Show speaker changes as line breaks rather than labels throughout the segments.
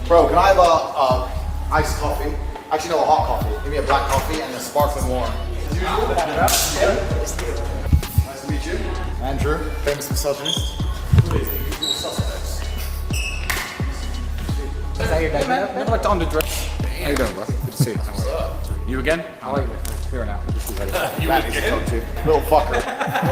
Bro, can I have a iced coffee? Actually, no, a hot coffee. Give me a black coffee and a sparkling warm. As usual. Nice to meet you. Andrew, famous misogynist. Usual suspects.
Is that your dad? Never like to underdress.
How you doing, bro? Good to see you.
You again? I like it. Here now.
You again? Little fucker.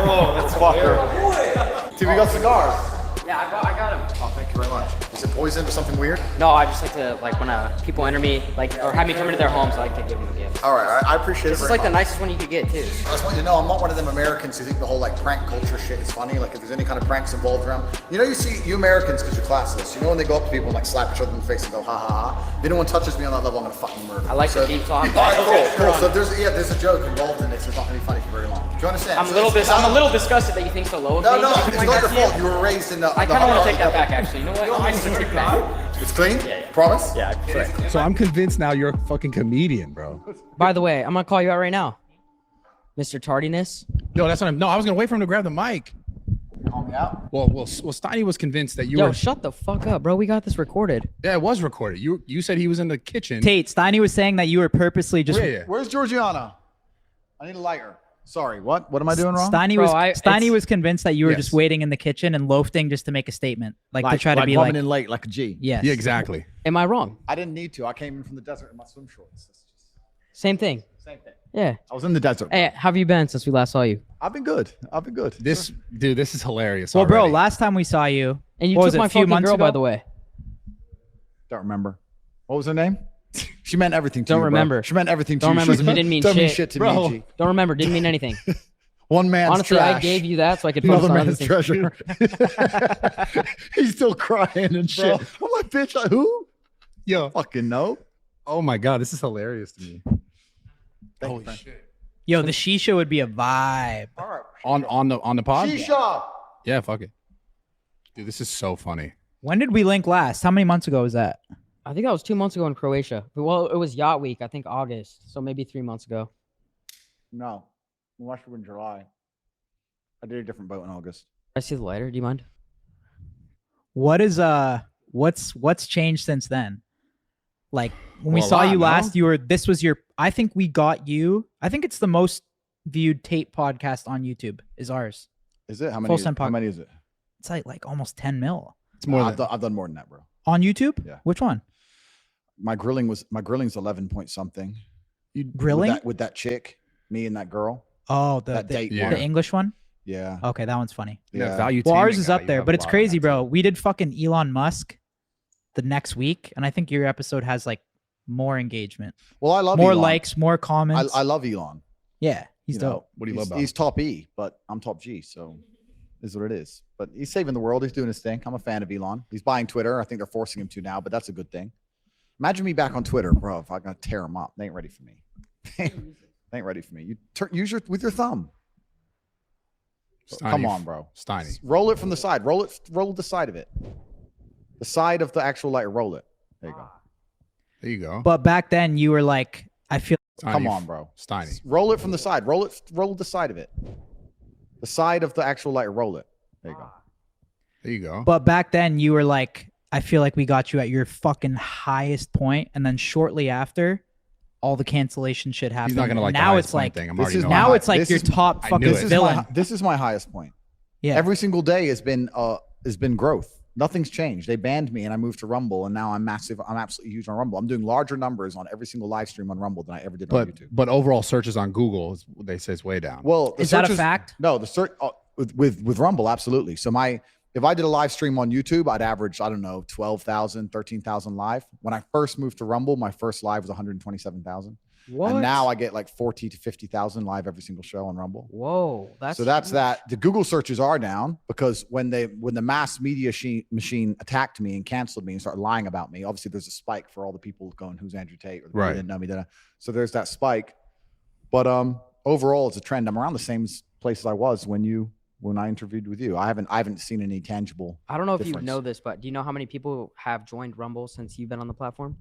Oh, that's fucker. Dude, we got cigars.
Yeah, I got him.
Oh, thank you very much. Is it poison or something weird?
No, I just like to, like, when people enter me, like, or have me come into their homes, I like to give them a gift.
All right, I appreciate it.
This is like the nicest one you could get, too.
I just want you to know I'm not one of them Americans who think the whole like prank culture shit is funny. Like if there's any kind of pranks involved around, you know, you Americans, because you're classless. You know when they go up to people and like slap each other in the face and go ha ha ha. If anyone touches me on that level, I'm gonna fucking murder.
I like the deep talk.
All right, cool. So there's a joke involved in this. It's not gonna be funny for very long. Do you understand?
I'm a little disgusted that you think so low of me.
No, it's not your fault. You were raised in the.
I kind of want to take that back, actually. You know what? I'm going to take that back.
It's clean.
Yeah.
Promise.
Yeah.
So I'm convinced now you're a fucking comedian, bro.
By the way, I'm gonna call you out right now, Mr. Tardiness.
No, that's what I'm. No, I was gonna wait for him to grab the mic.
Call me out.
Well, Steiny was convinced that you
Yo,
were.
shut the fuck up, bro. We got this recorded.
Yeah, it was recorded. You said he was in the kitchen.
Tate, Steiny was saying that you were purposely just.
Yeah.
Where's Georgiana? I need a lighter. Sorry, what? What am I doing wrong?
Steiny was convinced that you were
Yes.
just waiting in the kitchen and loafing just to make a statement, like to try to be
coming
like.
in late, like a G.
Yes.
Yeah, exactly.
Am I wrong?
I didn't need to. I came in from the desert in my swim shorts. It's just
Same thing.
same thing.
Yeah.
I was in the desert.
Hey, how have you been since we last saw you?
I've been good.
This is hilarious.
Well, bro,
already.
last time we saw you,
And you
what
took
was it,
my
a few
fucking
months
girl,
ago?
by the way.
Don't remember. What was her name? She meant everything to
Don't
you, bro.
remember.
She meant everything to
Don't
you.
remember,
She
'cause you didn't mean
don't mean
shit.
shit to
Bro.
me, G.
Don't remember. Didn't mean anything.
One man's
Honestly,
trash.
I gave you that so I could focus
Another
on other
man's
things.
treasure. He's still crying and shit. I'm like, bitch, like, who?
Yo.
Fucking no.
Oh my god, this is hilarious to me.
Thank
Holy
you, friend.
shit.
yo, the shisha would be a vibe.
All right.
On the pod.
Shisha.
Yeah, fuck it. Dude, this is so funny.
When did we link last? How many months ago was that?
I think that was 2 months ago in Croatia. Well, it was Yacht Week. I think August. So maybe 3 months ago.
No. We watched it in July. I did a different boat in August.
I see the lighter. Do you mind?
What is what's changed since then? Like when we
Well, a
saw
lot,
you
no?
last, this was your. I think we got you. I think it's the most viewed Tate podcast on YouTube is ours.
Is it? How
Full
many?
send
How
pod-
many is it?
It's like almost 10 mil
It's more
I've
than
done more than that, bro.
on YouTube.
Yeah.
Which one?
My grilling's 11 point something.
You grilling?
with that chick, me and that girl.
Oh,
that date
Yeah.
the English one.
Yeah.
Okay, that one's funny.
yeah. value.
Well, ours
taming
is
guy,
up
you
there,
have
but
a
it's
lot on
crazy,
that,
bro.
too.
We did fucking Elon Musk the next week, and I think your episode has like more engagement,
Well, I love
more
Elon.
likes, more comments.
I love Elon.
yeah, he's
You know,
dope.
What do you love about
He's top E, but I'm top G, so is what it is. But he's saving the world. He's doing his thing. I'm a fan of Elon. He's buying Twitter. I think they're forcing him to now, but that's a good thing. Imagine me back on Twitter, bro. If I'm gonna tear him up, they ain't ready for me. They ain't ready for me. You use with your thumb.
Steiny,
Come on, bro.
Steiny.
Roll it from the side. Roll the side of it. The side of the actual lighter. Roll it. There you go.
There you go.
But back then, you were like, I feel.
Steiny,
Come on, bro.
Steiny.
Roll it from the side. Roll the side of it. The side of the actual lighter. Roll it. There you go.
There you go.
But back then, you were like, I feel like we got you at your fucking highest point, and then shortly after, all the cancellation shit happened.
He's not gonna like
now
the
it's
highest point
like
thing. I'm
this
already
is
knowing
now
my-
that.
it's like
this
your
is-
top
I
fucking
knew it.
villain.
This is my highest point.
Yeah,
Every single day has been growth. Nothing's changed. They banned me and I moved to Rumble and now I'm massive. I'm absolutely huge on Rumble. I'm doing larger numbers on every single live stream on Rumble than I ever did on YouTube.
But overall searches on Google, they say it's way down.
Well, the
is that a
searches-
fact?
No, the search with Rumble, absolutely. So if I did a live stream on YouTube, I'd average, I don't know, 12,000, 13,000 live. When I first moved to Rumble, my first live was 127,000.
What?
And now I get like 40 to 50,000 live every single show on Rumble.
Whoa. That's huge.
that. The Google searches are down because when the mass media machine attacked me and canceled me and started lying about me, obviously there's a spike for all the people going, who's Andrew Tate? Or the people
Right.
who didn't know me. So there's that spike. But overall, it's a trend. I'm around the same places I was when I interviewed with you. I haven't seen any tangible.
I don't know if you
difference.
know this, but do you know how many people have joined Rumble since you've been on the platform?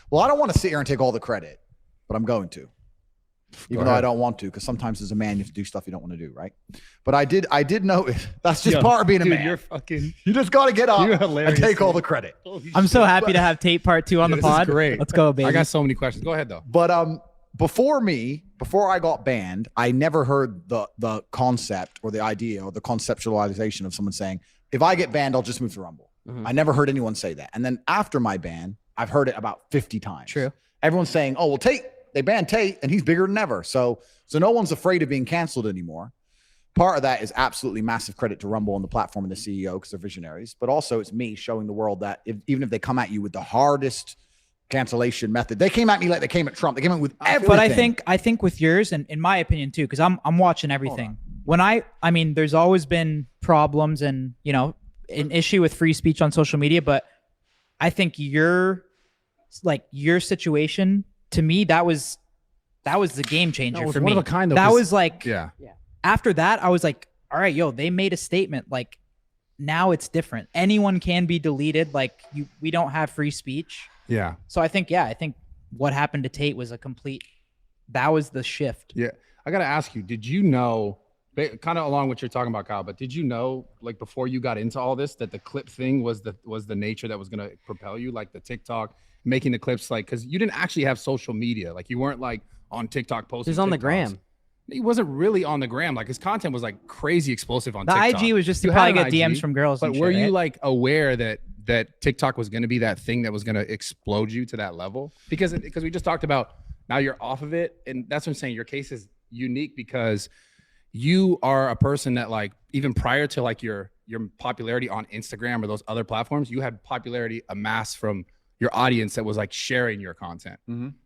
Well, I don't want to sit here and take all the credit, but I'm going to. even though I don't want to, because sometimes as a man you have to do stuff you don't want to do, right? But I did know that's just part of being a man.
You're fucking.
You just got to get up
You're
and
hilarious,
take all
dude.
the credit.
I'm so happy to have Tate part 2 on the
This is
pod.
great.
Let's go, baby.
I got so many questions. Go ahead though.
But before I got banned, I never heard the concept or the idea or the conceptualization of someone saying, if I get banned, I'll just move to Rumble. I never heard anyone say that. And then after my ban, I've heard it about 50 times.
True.
Everyone's saying, oh, well, Tate, they banned Tate and he's bigger than ever. So no one's afraid of being canceled anymore. Part of that is absolutely massive credit to Rumble and the platform and the CEO because they're visionaries. But also it's me showing the world that even if they come at you with the hardest cancellation method, they came at me like they came at Trump. They came at with everything.
But I think with yours, and in my opinion too, because I'm watching everything. When I mean, there's always been problems and an issue with free speech on social media, but I think your situation to me that was the game changer
No, it was
for
one
me.
of a kind, though,
that
'cause-
was like
Yeah.
After that, I was like, all right, yo, they made a statement. Like now it's different. Anyone can be deleted. Like we don't have free speech.
Yeah.
So I think what happened to Tate was that was the shift.
Yeah. I got to ask you, did you know, kind of along what you're talking about, Kyle, but did you know, like before you got into all this, that the clip thing was the nature that was going to propel you, like the TikTok, making the clips, like, because you didn't actually have social media. Like you weren't like on TikTok posting.
He's on the
TikToks.
gram.
He wasn't really on the gram. Like his content was like crazy explosive on
The
TikTok.
IG was just to
You
probably
had
get
an
DMs
IG,
from girls.
But
and
were
shit,
you
right?
like aware that TikTok was going to be that thing that was going to explode you to that level? Because we just talked about now you're off of it, and that's what I'm saying. Your case is unique because you are a person that, like, even prior to like your popularity on Instagram or those other platforms, you had popularity amassed from your audience that was like sharing your content.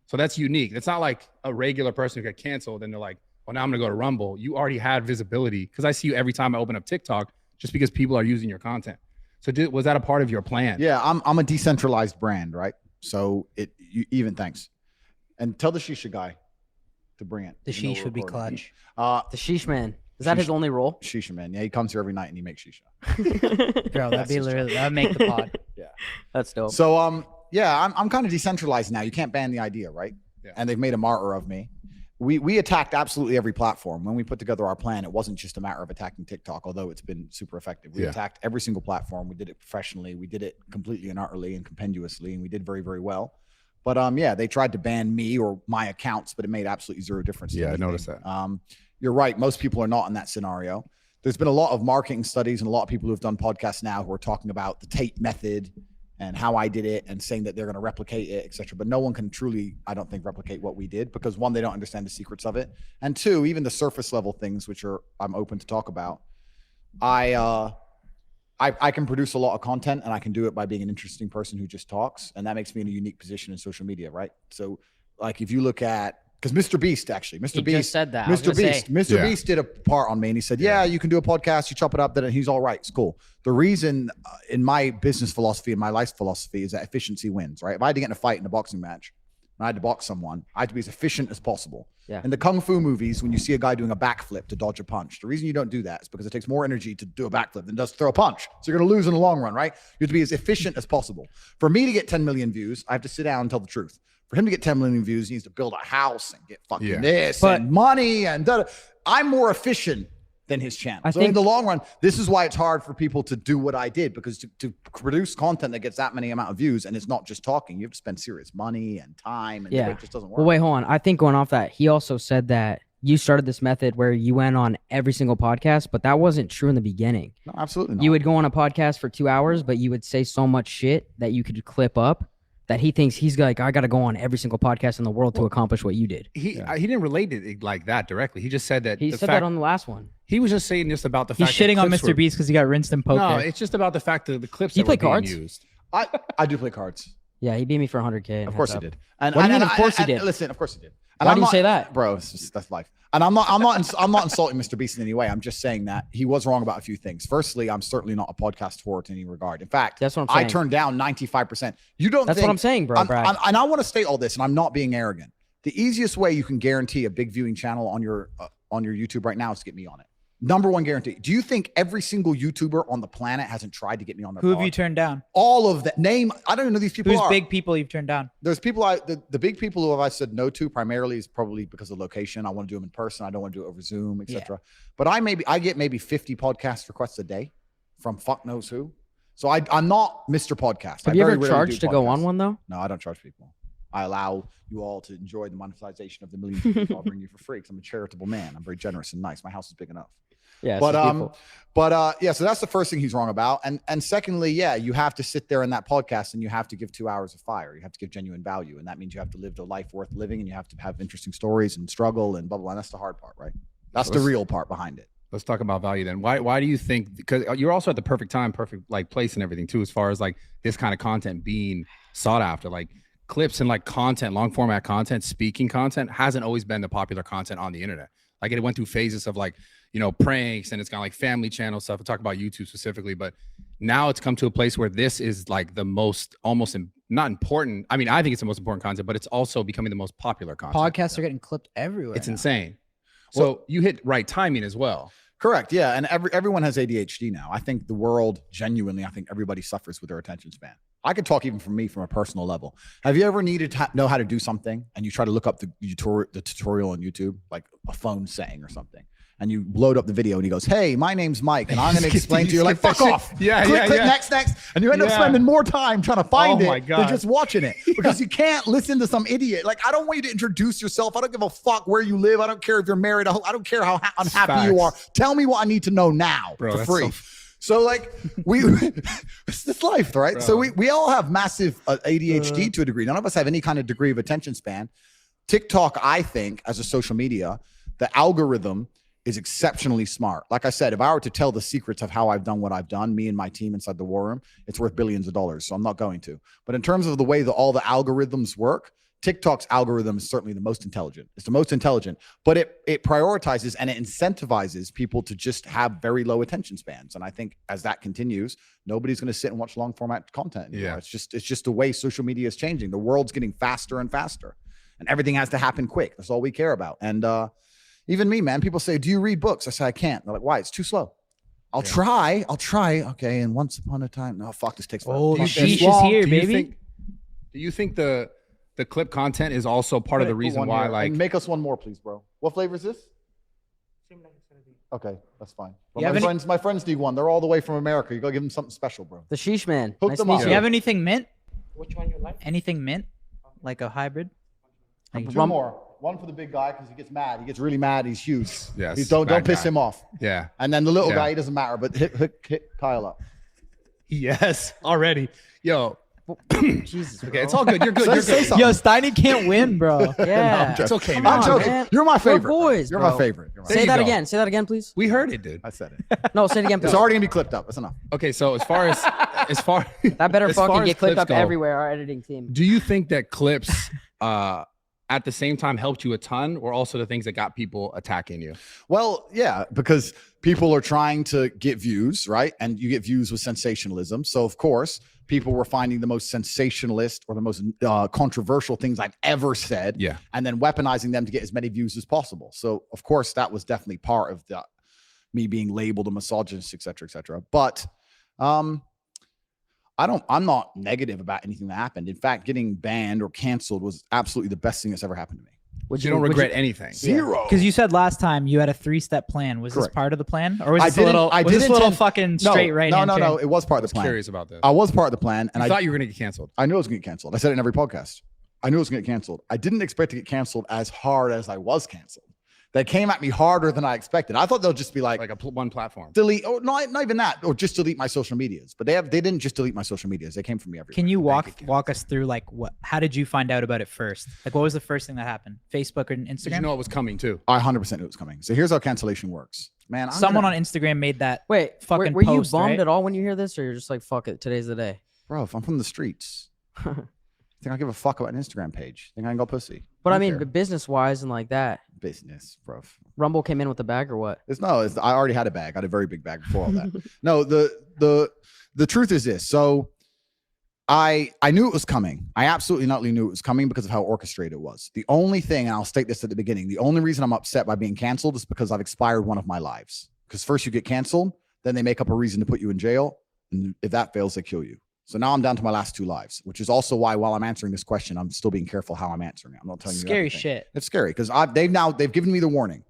So that's unique. It's not like a regular person who got canceled and they're like, well, now I'm gonna go to Rumble. You already had visibility because I see you every time I open up TikTok, just because people are using your content. So was that a part of your plan?
Yeah, I'm a decentralized brand, right? So thanks. And tell the Shisha guy to bring it.
The
even though
sheesh
we're
would be
recording.
clutch.
The sheesh man. Is that his only role?
Shisha man. Yeah, he comes here every night and he makes shisha.
Bro, that'd make the pod.
That's dope.
So I'm kind of decentralized now. You can't ban the idea, right?
Yeah.
And they've made a martyr of me. We attacked absolutely every platform. When we put together our plan, it wasn't just a matter of attacking TikTok, although it's been super effective. We attacked every single platform. We did it professionally. We did it completely and utterly and compendiously, and we did very, very well. But they tried to ban me or my accounts, but it made absolutely zero difference.
Yeah, I noticed that.
You're right. Most people are not in that scenario. There's been a lot of marketing studies and a lot of people who have done podcasts now who are talking about the Tate method and how I did it and saying that they're going to replicate it, et cetera. But no one can truly, I don't think, replicate what we did because one, they don't understand the secrets of it. And two, even the surface level things, which I'm open to talk about. I can produce a lot of content and I can do it by being an interesting person who just talks. And that makes me in a unique position in social media, right? So like if you look at, because Mr. Beast
just said that. I was
Mr.
gonna say.
Mr. Beast did a part on me and he said, yeah, you can do a podcast, you chop it up, then he's all right. It's cool. The reason in my business philosophy and my life philosophy is that efficiency wins, right? If I had to get in a fight in a boxing match, and I had to box someone, I had to be as efficient as possible.
Yeah.
In the Kung Fu movies, when you see a guy doing a backflip to dodge a punch, the reason you don't do that is because it takes more energy to do a backflip than it does to throw a punch. So you're going to lose in the long run, right? You have to be as efficient as possible. For me to get 10 million views, I have to sit down and tell the truth. For him to get 10 million views, he needs to build a house and get fucking this and money and da-da. I'm more efficient than his channel.
I
So
think
in the long run, this is why it's hard for people to do what I did, because to produce content that gets that many amount of views, and it's not just talking, you have to spend serious money and time, and it just doesn't work.
Well, wait, hold on. I think going off that, he also said that you started this method where you went on every single podcast, but that wasn't true in the beginning.
No, absolutely not.
You would go on a podcast for 2 hours, but you would say so much shit that you could clip up that he thinks he's like, I got to go on every single podcast in the world to accomplish what you did.
He didn't relate it like that directly. He just said that.
He said that on the last one.
He was just saying just about the
He's
fact that
shitting on
clips
Mr.
were-
Beast because he got rinsed in poker.
No, it's just about the fact that the clips
Do you
that were
play cards?
being used.
I do play cards.
Yeah, he beat me for 100K.
Of course he did. And
What do you
and-
mean, of course he
and-
did?
Listen, of course he did. And
Why
I'm
do you
not-
say that?
Bro, that's life. And I'm not insulting Mr. Beast in any way. I'm just saying that he was wrong about a few things. Firstly, I'm certainly not a podcast whore in any regard. In fact,
That's what I'm
I
saying.
turned down 95%. You don't
That's
think,
what I'm saying, bro, Brad.
and I want to state all this, and I'm not being arrogant. The easiest way you can guarantee a big viewing channel on your YouTube right now is to get me on it. Number one guarantee. Do you think every single YouTuber on the planet hasn't tried to get me on their
Who have
pod?
you turned down?
All of that. Name. I don't even know these people
Who's
are.
big people you've turned down?
There's people the big people who I've said no to primarily is probably because of location. I want to do them in person. I don't want to do it over Zoom, etc. But I get maybe 50 podcast requests a day from fuck knows who. So I'm not Mr. Podcast.
Have
I
you
very
ever
rarely
charged
do
to go
podcasts.
on one though?
No, I don't charge people. I allow you all to enjoy the monetization of the millions of people I'll bring you for free because I'm a charitable man. I'm very generous and nice. My house is big enough.
Yeah.
Yeah, so that's the first thing he's wrong about. And secondly, yeah, you have to sit there in that podcast and you have to give 2 hours of fire. You have to give genuine value. And that means you have to live a life worth living and you have to have interesting stories and struggle and blah, blah, blah. And that's the hard part, right? That's the real part behind it.
Let's talk about value then. Why do you think, because you're also at the perfect time, perfect like place and everything too, as far as like this kind of content being sought after, like clips and like content, long format content, speaking content hasn't always been the popular content on the internet. Like it went through phases of like, you know, pranks and it's kind of like family channel stuff. We'll talk about YouTube specifically, but now it's come to a place where this is like the most not important. I mean, I think it's the most important content, but it's also becoming the most popular content.
Podcasts are getting clipped everywhere.
It's
now.
insane. So you hit right timing as well.
Correct. Yeah. And everyone has ADHD now. I think the world genuinely, I think everybody suffers with their attention span. I could talk even from me from a personal level. Have you ever needed to know how to do something and you try to look up the tutorial on YouTube, like a phone saying or something, and you load up the video and he goes, hey, my name's Mike and I'm going to explain to you. You're like, fuck off. Click next. And you end up spending more time trying to find it than just watching it because you can't listen to some idiot. Like, I don't want you to introduce yourself. I don't give a fuck where you live. I don't care if you're married. I don't care how unhappy you are. Tell me what I need to know now for free. So like it's this life, right? Bro. So we all have massive ADHD to a degree. None of us have any kind of degree of attention span. TikTok, I think, as a social media, the algorithm is exceptionally smart. Like I said, if I were to tell the secrets of how I've done what I've done, me and my team inside the war room, it's worth billions of dollars. So I'm not going to. But in terms of the way that all the algorithms work, TikTok's algorithm is certainly the most intelligent. It's the most intelligent, but it prioritizes and it incentivizes people to just have very low attention spans. And I think as that continues, nobody's going to sit and watch long format content anymore. Yeah. It's just the way social media is changing. The world's getting faster and faster and everything has to happen quick. That's all we care about. And even me, man, people say, do you read books? I say, I can't. They're like, why? It's too slow. I'll try. Okay. And once upon a time, no, fuck, this takes forever.
Oh, sheesh is here, baby.
Do you think the clip content is also part of the reason why, like,
and make us one more, please, bro. What flavor is this? Okay, that's fine. Well, my friends need one. They're all the way from America. You gotta give them something special, bro.
The sheesh man.
Hook them up.
Do you have anything mint?
Which one you like?
Anything mint? Like a hybrid?
Like two more. One for the big guy because he gets mad. He gets really mad. He's huge.
Yes.
Don't piss him off.
Yeah.
And then the little guy, he doesn't matter. But hit Kyle up.
Yes. Already. Yo.
Jesus.
Okay, it's all good. You're good. You're good.
Yo, Steiny can't win, bro.
Yeah.
It's okay,
I'm joking.
Man.
You're my favorite.
We're boys,
You're
bro.
my favorite.
Say that again. Say that again, please.
We heard it, dude.
I said it.
No, say it again, please.
It's already gonna be clipped up. That's enough.
Okay, so as far
that better
as far
fucking
as
get clipped
clips
up
go,
everywhere. Our editing team.
Do you think that clips at the same time helped you a ton, or also the things that got people attacking you?
Well, yeah, because people are trying to get views, right? And you get views with sensationalism. So of course, people were finding the most sensationalist or the most controversial things I've ever said, and then weaponizing them to get as many views as possible. So of course, that was definitely part of me being labeled a misogynist, et cetera, et cetera. But I'm not negative about anything that happened. In fact, getting banned or canceled was absolutely the best thing that's ever happened to me.
You don't regret anything.
Zero.
Because you said last time you had a 3-step plan. Was
Correct.
this part of the plan, or was this a little fucking straight right?
No. It was part of the plan.
Curious about this.
I was part of the plan, and I
thought you were going to get canceled.
I knew I was going to get canceled. I said it in every podcast. I knew it was going to get canceled. I didn't expect to get canceled as hard as I was canceled. They came at me harder than I expected. I thought they'll just be like
one platform.
Delete, or not even that, or just delete my social medias. But they didn't just delete my social medias. They came from me everywhere.
Can you walk us through like how did you find out about it first? Like what was the first thing that happened? Facebook or Instagram?
Did you know it was coming too?
I 100% knew it was coming. So here's how cancellation works. Man,
someone on Instagram made that.
Wait,
fucking
were
post,
you bummed
right?
at all when you hear this, or you're just like, fuck it, today's the day?
Bro, if I'm from the streets, think I give a fuck about an Instagram page? Think I can go pussy?
But I mean, business wise and like that.
Business, bro.
Rumble came in with a bag or what?
I already had a bag. I had a very big bag before all that. No, the truth is this. So I knew it was coming. I absolutely not knew it was coming because of how orchestrated it was. The only thing, and I'll state this at the beginning, the only reason I'm upset by being canceled is because I've expired one of my lives. because first you get canceled, then they make up a reason to put you in jail. And if that fails, they kill you. So now I'm down to my last 2 lives, which is also why while I'm answering this question, I'm still being careful how I'm answering it. I'm not telling you
Scary
everything.
shit.
It's scary because they've given me the warning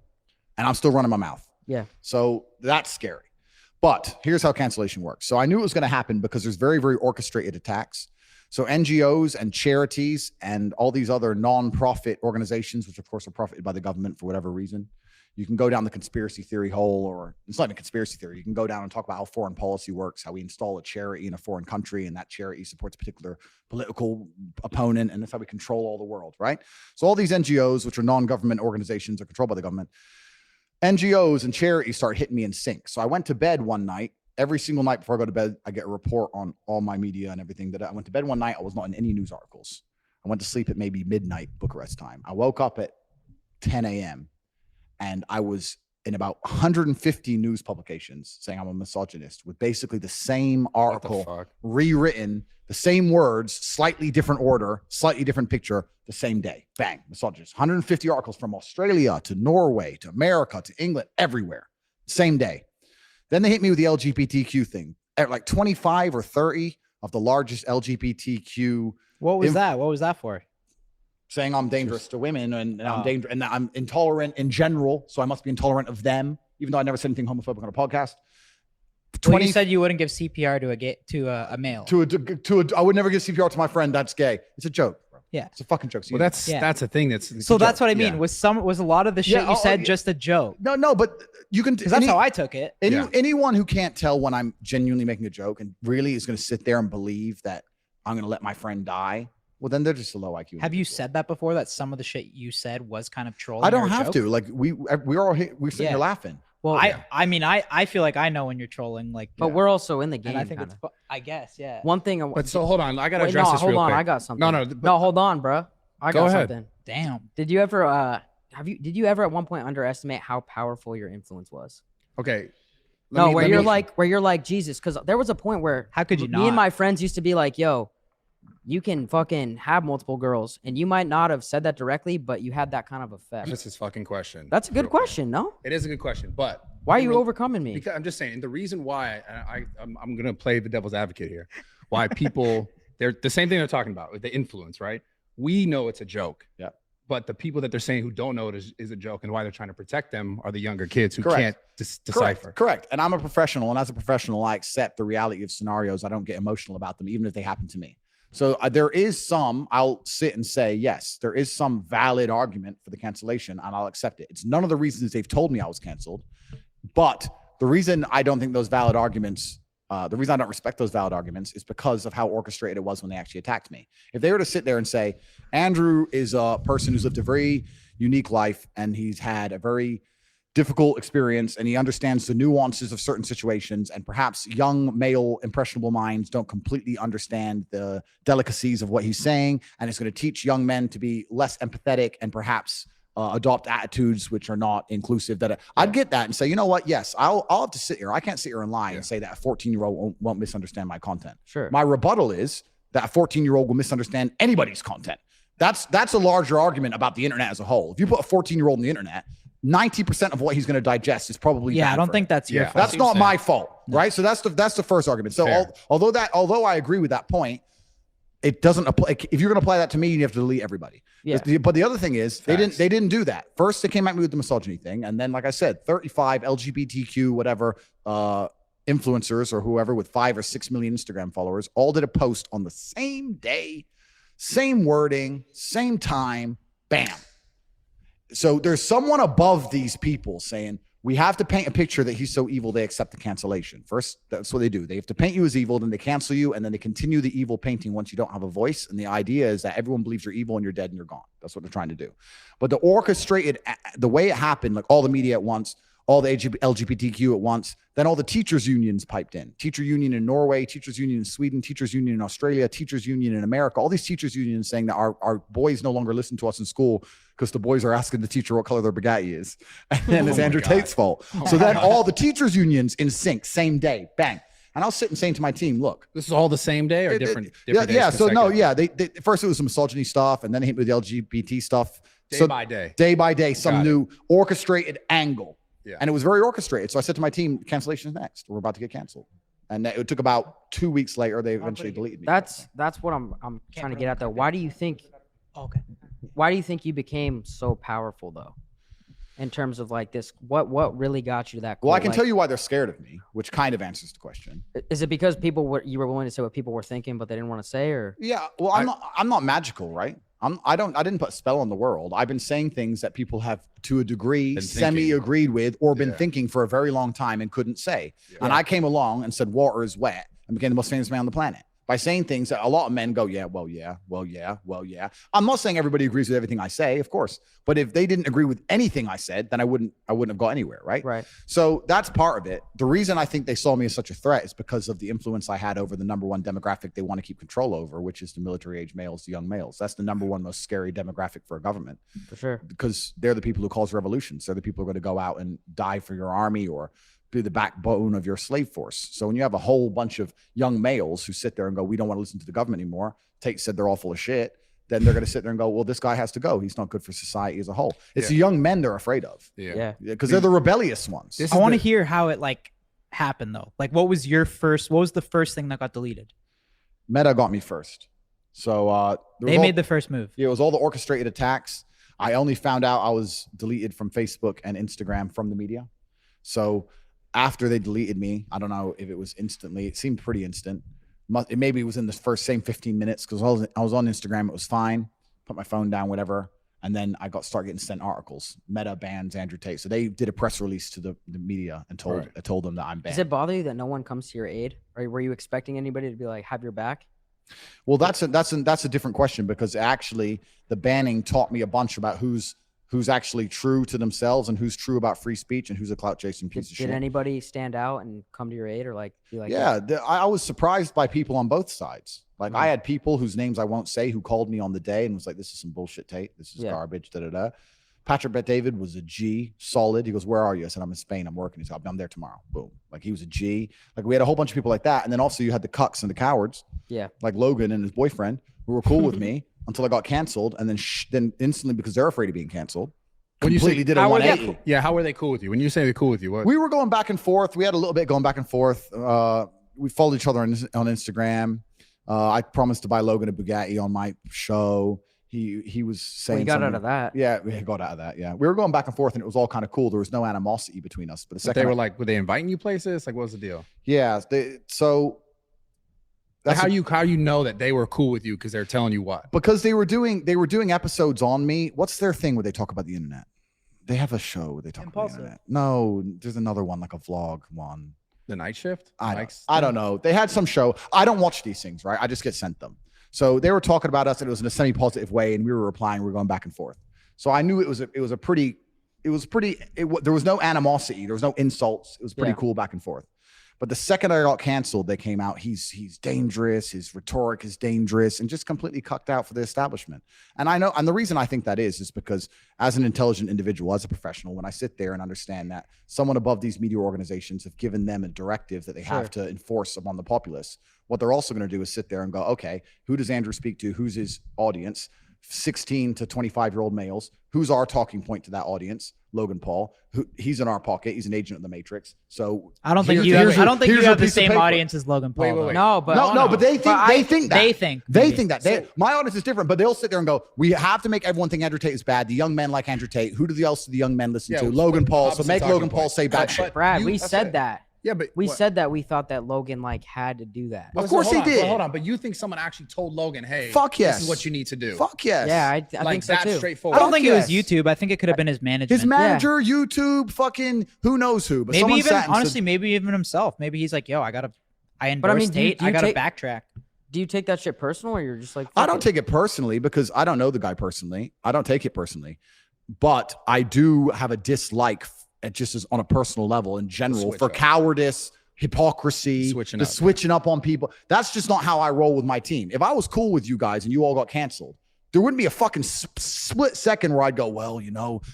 and I'm still running my mouth.
Yeah.
So that's scary. But here's how cancellation works. So I knew it was going to happen because there's very, very orchestrated attacks. So NGOs and charities and all these other non-profit organizations, which of course are profited by the government for whatever reason, you can go down the conspiracy theory hole, or it's not even a conspiracy theory. You can go down and talk about how foreign policy works, how we install a charity in a foreign country and that charity supports a particular political opponent. And that's how we control all the world, right? So all these NGOs, which are non-government organizations, are controlled by the government. NGOs and charities start hitting me in sync. So I went to bed one night. Every single night before I go to bed, I get a report on all my media and everything. That I went to bed one night. I was not in any news articles. I went to sleep at maybe midnight Bucharest time. I woke up at 10 a.m. and I was in about 150 news publications saying I'm a misogynist with basically the same article rewritten, the same words, slightly different order, slightly different picture, the same day. Bang, misogynist. 150 articles from Australia to Norway to America to England, everywhere. Same day. Then they hit me with the LGBTQ thing. At like 25 or 30 of the largest LGBTQ.
What was that? What was that for?
Saying I'm dangerous to women and I'm dangerous and that I'm intolerant in general. So I must be intolerant of them, even though I never said anything homophobic on a podcast.
Well, you said you wouldn't give CPR to a male.
I would never give CPR to my friend. That's gay. It's a joke. Bro.
Yeah.
It's a fucking joke.
Well, that's a thing.
So that's what I mean.
Yeah.
Was a lot of the shit you said just a joke?
No, but you can.
Because that's how I took it.
Anyone who can't tell when I'm genuinely making a joke and really is going to sit there and believe that I'm going to let my friend die, well, then they're just a low IQ.
Have you said that before? That some of the shit you said was kind of trolling?
I don't have to. Like we're all we're sitting here laughing.
Well,
I mean, I feel like I know when you're trolling. Like,
but we're also in the game.
and I think
kinda.
I guess, yeah.
One thing.
But so hold on, I gotta
Wait,
address this real quick.
Hold on, I got something.
No,
hold on, bro. I
Go
got
ahead.
something.
Damn.
Did you ever did you ever at one point underestimate how powerful your influence was?
Okay.
Where you're like Jesus, because there was a point where
How could you
me
not?
and my friends used to be like, yo, you can fucking have multiple girls, and you might not have said that directly, but you had that kind of effect.
That's his fucking question.
That's a good question, no?
It is a good question, but
Why are you overcoming me?
Because I'm just saying, the reason why I'm gonna play the devil's advocate here, why people they're the same thing they're talking about with the influence, right? We know it's a joke.
Yeah.
But the people that they're saying who don't know it is a joke, and why they're trying to protect them are the younger kids who
Correct.
can't decipher.
Correct. And I'm a professional, and as a professional, I accept the reality of scenarios. I don't get emotional about them, even if they happen to me. So there is some, I'll sit and say, yes, there is some valid argument for the cancellation, and I'll accept it. It's none of the reasons they've told me I was canceled. But the reason I don't think those valid arguments, the reason I don't respect those valid arguments is because of how orchestrated it was when they actually attacked me. If they were to sit there and say, Andrew is a person who's lived a very unique life and he's had a very difficult experience and he understands the nuances of certain situations, and perhaps young male impressionable minds don't completely understand the delicacies of what he's saying, and it's going to teach young men to be less empathetic and perhaps adopt attitudes which are not inclusive. I'd get that and say, you know what? Yes, I'll have to sit here. I can't sit here and lie and say that a 14-year-old won't misunderstand my content.
Sure.
My rebuttal is that a 14-year-old will misunderstand anybody's content. That's a larger argument about the internet as a whole. If you put a 14-year-old on the internet, 90% of what he's going to digest is probably bad
I don't
for
think
him.
that's your fault.
That's not my fault, right? So that's the first argument. So although I agree with that point, it doesn't apply. If you're going to apply that to me, you have to delete everybody.
Yeah.
But the other thing is they didn't do that. First, they came at me with the misogyny thing, and then, like I said, 35 LGBTQ whatever influencers or whoever with 5 or 6 million Instagram followers all did a post on the same day, same wording, same time, bam. So there's someone above these people saying, we have to paint a picture that he's so evil they accept the cancellation. First, that's what they do. They have to paint you as evil, then they cancel you, and then they continue the evil painting once you don't have a voice. And the idea is that everyone believes you're evil and you're dead and you're gone. That's what they're trying to do. But the orchestrated, the way it happened, like all the media at once, all the LGBTQ at once, then all the teachers unions piped in. Teacher union in Norway, teachers union in Sweden, teachers union in Australia, teachers union in America. All these teachers unions saying that our boys no longer listen to us in school because the boys are asking the teacher what color their Bugatti is. And it's Andrew Tate's fault. So then all the teachers unions in sync, same day, bang. And I was sitting saying to my team, look.
This is all the same day or different days?
Yeah. So no, yeah. They first it was the misogyny stuff, and then they hit me with the LGBT stuff.
Day by day.
Day by day, some new orchestrated angle.
Yeah.
And it was very orchestrated. So I said to my team, cancellation's next. We're about to get canceled. And it took about 2 weeks later, they eventually deleted me.
That's what I'm trying to get at though. Why do you think
Okay.
why do you think you became so powerful though? In terms of like this, what really got you to that?
Well, I can tell you why they're scared of me, which kind of answers the question.
Is it because you were willing to say what people were thinking, but they didn't want to say, or?
Yeah. Well, I'm not magical, right? I didn't put a spell on the world. I've been saying things that people have to a degree semi-agreed with or been thinking for a very long time and couldn't say. Yeah. And I came along and said, water is wet, and became the most famous man on the planet by saying things that a lot of men go, yeah, well, yeah, well, yeah, well, yeah. I'm not saying everybody agrees with everything I say, of course, but if they didn't agree with anything I said, then I wouldn't have got anywhere, right?
Right.
So that's part of it. The reason I think they saw me as such a threat is because of the influence I had over the number one demographic they want to keep control over, which is the military age males, the young males. That's the number one most scary demographic for a government.
For sure.
Because they're the people who cause revolutions. They're the people who are going to go out and die for your army or be the backbone of your slave force. So when you have a whole bunch of young males who sit there and go, we don't want to listen to the government anymore, Tate said they're all full of shit, then they're going to sit there and go, well, this guy has to go. He's not good for society as a whole. It's the young men they're afraid of.
Yeah.
Because they're the rebellious ones.
I want to hear how it like happened though. Like what was the first thing that got deleted?
Meta got me first. So
they made the first move.
Yeah, it was all the orchestrated attacks. I only found out I was deleted from Facebook and Instagram from the media. So after they deleted me, I don't know if it was instantly. It seemed pretty instant. Maybe it was in the first same 15 minutes because I was on Instagram. It was fine. Put my phone down, whatever. And then I started getting sent articles. Meta bans Andrew Tate. So they did a press release to the media and told them that I'm banned.
Does it bother you that no one comes to your aid? Or were you expecting anybody to be like, have your back?
Well, that's a different question because actually the banning taught me a bunch about who's actually true to themselves and who's true about free speech and who's a clout chasing piece of shit.
Did anybody stand out and come to your aid or like be like,
yeah, I was surprised by people on both sides. Like I had people whose names I won't say who called me on the day and was like, this is some bullshit, Tate. This is garbage, da-da-da. Patrick Bet-David was a G, solid. He goes, where are you? I said, I'm in Spain. I'm working. He's like, I'm there tomorrow. Boom. Like he was a G. Like we had a whole bunch of people like that. And then also you had the cucks and the cowards. Yeah. Like Logan and his boyfriend who were cool with me until I got canceled. And then instantly, because they're afraid of being canceled, completely did a 180.
Yeah, how were they cool with you? When you say they're cool with you, what?
We were going back and forth. We had a little bit going back and forth. We followed each other on Instagram. I promised to buy Logan a Bugatti on my show. He was saying
we got out of that.
Yeah, we got out of that. Yeah, we were going back and forth, and it was all kind of cool. There was no animosity between us. But the second
they were they inviting you places? Like, what was the deal?
Yeah, so
that's how you know that they were cool with you because they're telling you what?
Because they were doing episodes on me. What's their thing where they talk about the internet? They have a show where they talk about the internet. No, there's another one, like a vlog one.
The Night Shift?
I don't know. They had some show. I don't watch these things, right? I just get sent them. So they were talking about us, and it was in a semi-positive way, and we were replying. We were going back and forth. So I knew there was no animosity. There was no insults. It was pretty cool back and forth. But the second I got canceled, they came out, he's dangerous, his rhetoric is dangerous, and just completely cucked out for the establishment. And I know, and the reason I think that is because as an intelligent individual, as a professional, when I sit there and understand that someone above these media organizations have given them a directive that they have to enforce upon the populace, what they're also going to do is sit there and go, okay, who does Andrew speak to? Who's his audience? 16 to 25-year-old males. Who's our talking point to that audience? Logan Paul. He's in our pocket. He's an agent of the Matrix. So
I don't think you have the same audience as Logan Paul.
Wait.
No,
but they think
that.
My audience is different, but they'll sit there and go, we have to make everyone think Andrew Tate is bad. The young men like Andrew Tate. Who else do the young men listen to? Logan Paul. So make Logan Paul say bad shit.
Brad, we said that.
Yeah, but
we said that we thought that Logan had to do that.
Of course he did.
Hold on, but you think someone actually told Logan, "Hey,
fuck yes,
this is what you need to do."
Fuck yes.
Yeah, I think so too.
Straightforward.
I don't think it was YouTube. I think it could have been his management.
His manager, YouTube, fucking who knows who. But
maybe even honestly, maybe even himself. Maybe he's like, "Yo, I endorse Tate. I gotta backtrack."
Do you take that shit personal, or you're just like?
I don't take it personally because I don't know the guy personally. I don't take it personally, but I do have a dislike, just as on a personal level in general, for cowardice. Hypocrisy, switching up on people. That's just not how I roll with my team. If I was cool with you guys and you all got canceled, there wouldn't be a fucking split second where I'd go, well,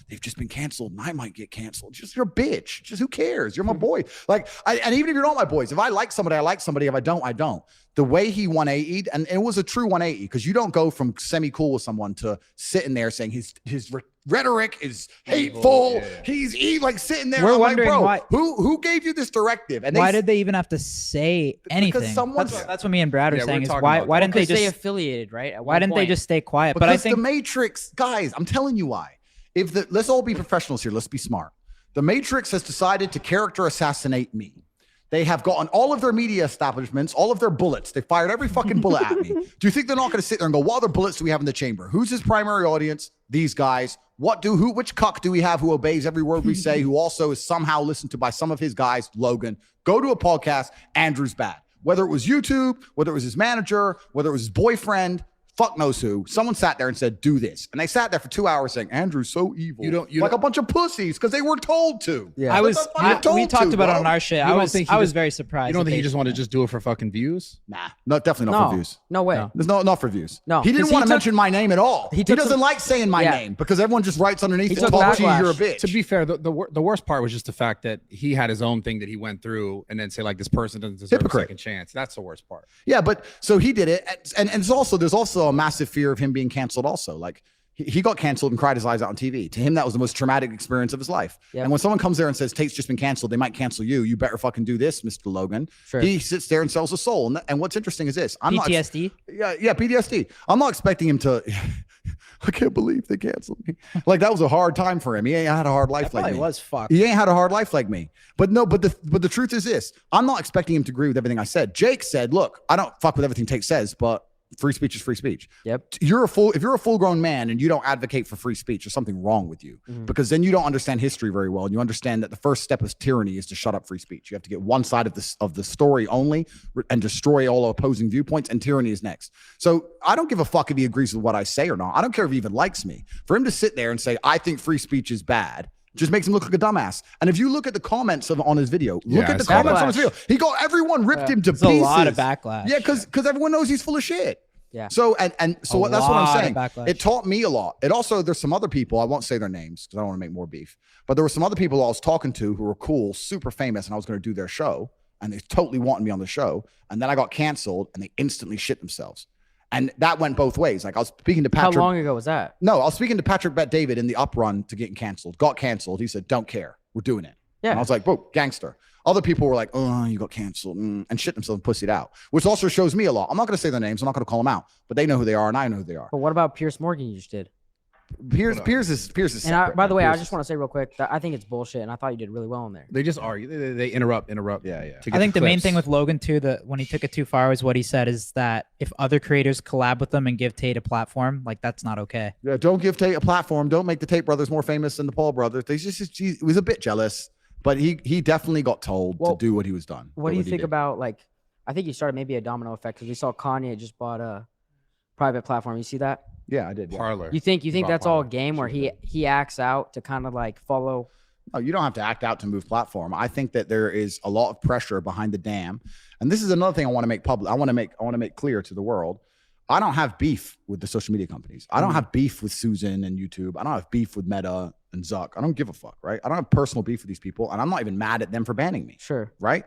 they've just been canceled and I might get canceled. Just you're a bitch. Just who cares? You're my boy. And even if you're not my boys, if I like somebody, I like somebody. If I don't, I don't. The way he 180'd, and it was a true 180 because you don't go from semi-cool with someone to sitting there saying his rhetoric is hateful.
Yeah.
He's like sitting there.
We're
I'm
wondering
like, bro,
why-
who gave you this directive? And
Why did they even have to say anything?
someone's-
That's what me and Brad are
Yeah, we're
saying is
talking
why
about
why
that.
didn't they
Because they
just
affiliated, right? At
why
one
didn't they
point.
just stay quiet?
Because
But I think
the Matrix, guys, I'm telling you why. Let's all be professionals here. Let's be smart. The Matrix has decided to character assassinate me. They have gotten all of their media establishments, all of their bullets. They fired every fucking bullet at me. Do you think they're not going to sit there and go, what other bullets do we have in the chamber? Who's his primary audience? These guys. Which cuck do we have who obeys every word we say, who also is somehow listened to by some of his guys? Logan. Go to a podcast. Andrew's bad. Whether it was YouTube, whether it was his manager, whether it was his boyfriend, fuck knows who. Someone sat there and said, do this. And they sat there for 2 hours saying, Andrew's so evil. Like a bunch of pussies because they were told to.
Yeah.
we
told
talked
to,
about it
bro.
on our shit.
You
I
don't
was
think he
I was
just-
very surprised.
You don't
that
think he
they-
just wanted to just do it for fucking views?
Nah, definitely not for views.
No way.
No.
There's not for views.
No,
he didn't
'cause he
want to
took-
mention my name at all. He
took
doesn't
some-
like saying my
Yeah.
name because everyone just writes underneath
He
it,
took
"Top G,
backlash.
you're a bitch."
To be fair, the worst part was just the fact that he had his own thing that he went through, and then say like this person doesn't deserve
Hypocrite.
a second chance. That's the worst part.
Yeah, but so he did it, and there's also a massive fear of him being canceled. Also, like he got canceled and cried his eyes out on TV. To him, that was the most traumatic experience of his life.
Yep.
And when someone comes there and says Tate's just been canceled, they might cancel you. You better fucking do this, Mr. Logan.
Sure.
He sits there and sells his soul. And what's interesting is this: I'm not.
PTSD.
Yeah, PTSD. I'm not expecting him to. I can't believe they canceled me. Like that was a hard time for him. He ain't had a hard life
That
like
probably
me.
was fucked.
He ain't had a hard life like me. But the truth is this: I'm not expecting him to agree with everything I said. Jake said, "Look, I don't fuck with everything Tate says, but free speech is free speech."
Yep.
If you're a full grown man and you don't advocate for free speech, there's something wrong with you because then you don't understand history very well. And you understand that the first step of tyranny is to shut up free speech. You have to get one side of the story only and destroy all opposing viewpoints, and tyranny is next. So I don't give a fuck if he agrees with what I say or not. I don't care if he even likes me. For him to sit there and say, I think free speech is bad, just makes him look like a dumbass. And if you look at the comments on his video, look at the
I saw
comments
that.
on his video. He got everyone ripped him to
There's
pieces.
a lot of backlash.
Yeah, because everyone knows he's full of shit.
Yeah.
So that's what
lot
I'm
of
saying.
backlash.
It taught me a lot. It also there's some other people, I won't say their names because I don't want to make more beef. But there were some other people I was talking to who were cool, super famous, and I was going to do their show, and they totally wanted me on the show. And then I got canceled, and they instantly shit themselves. And that went both ways. Like I was speaking to
How
Patrick.
long ago was that?
No, I was speaking to Patrick Bet David in the up run to getting canceled. Got canceled. He said, "Don't care. We're doing it."
Yeah.
And I was like, "Bro, gangster." Other people were like, "Oh, you got canceled," and shit themselves and pussied out, which also shows me a lot. I'm not going to say their names. I'm not going to call them out, but they know who they are, and I know who they are.
But what about Pierce Morgan you just did?
Piers is.
And I,
separate,
by the
man.
way, I
Piers
just
is-
want to say real quick that I think it's bullshit, and I thought you did really well in there.
They just argue. They interrupt.
Yeah.
to
I
get
think the main
clips.
thing with Logan too, that when he took it too far, was what he said is that if other creators collab with them and give Tate a platform, like that's not okay.
Yeah, don't give Tate a platform. Don't make the Tate brothers more famous than the Paul brothers. He was a bit jealous, but he definitely got told
Well,
to do what he was done.
What do you
he
think
did.
about, like, I think you started maybe a domino effect because we saw Kanye just bought a private platform. You see that?
Yeah, I did. Yeah.
Parlor.
You think
Bought
that's all a
Parler.
game where
Sure.
he acts out to kind of like follow?
No, you don't have to act out to move platform. I think that there is a lot of pressure behind the dam, and this is another thing I want to make public. I want to make clear to the world. I don't have beef with the social media companies. I don't have beef with Susan and YouTube. I don't have beef with Meta and Zuck. I don't give a fuck, right? I don't have personal beef with these people, and I'm not even mad at them for banning me,
Sure.
right?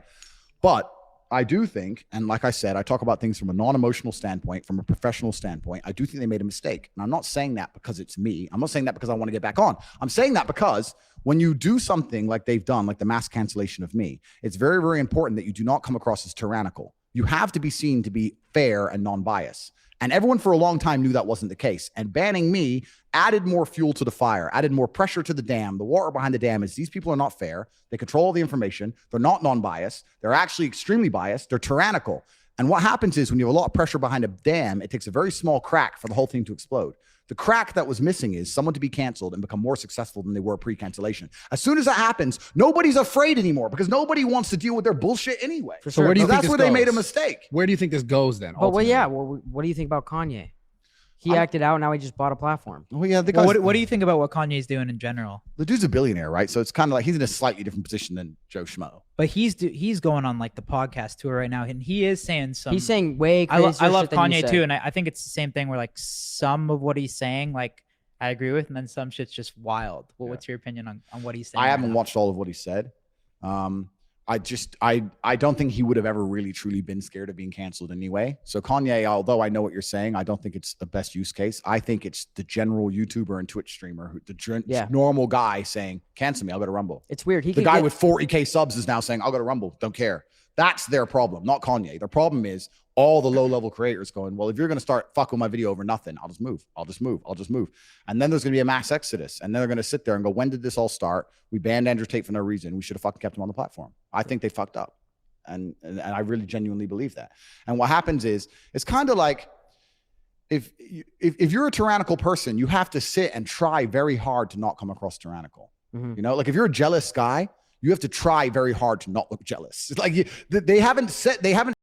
But I do think, and like I said, I talk about things from a non-emotional standpoint, from a professional standpoint. I do think they made a mistake. And I'm not saying that because it's me. I'm not saying that because I want to get back on. I'm saying that because when you do something like they've done, like the mass cancellation of me, it's very, very important that you do not come across as tyrannical. You have to be seen to be fair and non-biased. And everyone for a long time knew that wasn't the case. And banning me added more fuel to the fire, added more pressure to the dam. The water behind the dam is these people are not fair. They control all the information. They're not non-biased. They're actually extremely biased. They're tyrannical. And what happens is when you have a lot of pressure behind a dam, it takes a very small crack for the whole thing to explode. The crack that was missing is someone to be canceled and become more successful than they were pre-cancellation. As soon as that happens, nobody's afraid anymore because nobody wants to deal with their bullshit anyway.
For
So
sure.
where do you
So
think
that's
this
where they made a
goes?
mistake.
Where do you think this goes then?
But well,
ultimately?
yeah. Well, what do you think about Kanye? He acted out. Now he just bought a platform.
Oh yeah, the,
Well,
guy's,
what do you think about what Kanye's doing in general?
the dude's a billionaire, right? So it's kind of like he's in a slightly different position than Joe Schmo.
But he's going on like the podcast tour right now, and he is saying some.
He's saying way
I,
crazier
I love
shit than you
Kanye
said.
too, and I think it's the same thing where like some of what he's saying, like I agree with, and then some shit's just wild. Well, what's your opinion on what he's saying?
I
right
haven't
now?
watched all of what he said, I don't think he would have ever really truly been scared of being canceled anyway. So Kanye, although I know what you're saying, I don't think it's the best use case. I think it's the general YouTuber and Twitch streamer, normal guy saying, cancel me, I'll go to Rumble.
It's weird.
The guy with 40K subs is now saying, I'll go to Rumble, don't care. That's their problem, not Kanye. Their problem is all the low-level creators going, well, if you're going to start fucking my video over nothing, I'll just move. And then there's going to be a mass exodus. And then they're going to sit there and go, when did this all start? We banned Andrew Tate for no reason. We should have fucking kept him on the platform. I think they fucked up. And I really genuinely believe that. And what happens is, it's kind of like, if you're a tyrannical person, you have to sit and try very hard to not come across tyrannical. You know, like if you're a jealous guy, you have to try very hard to not look jealous. It's like they haven't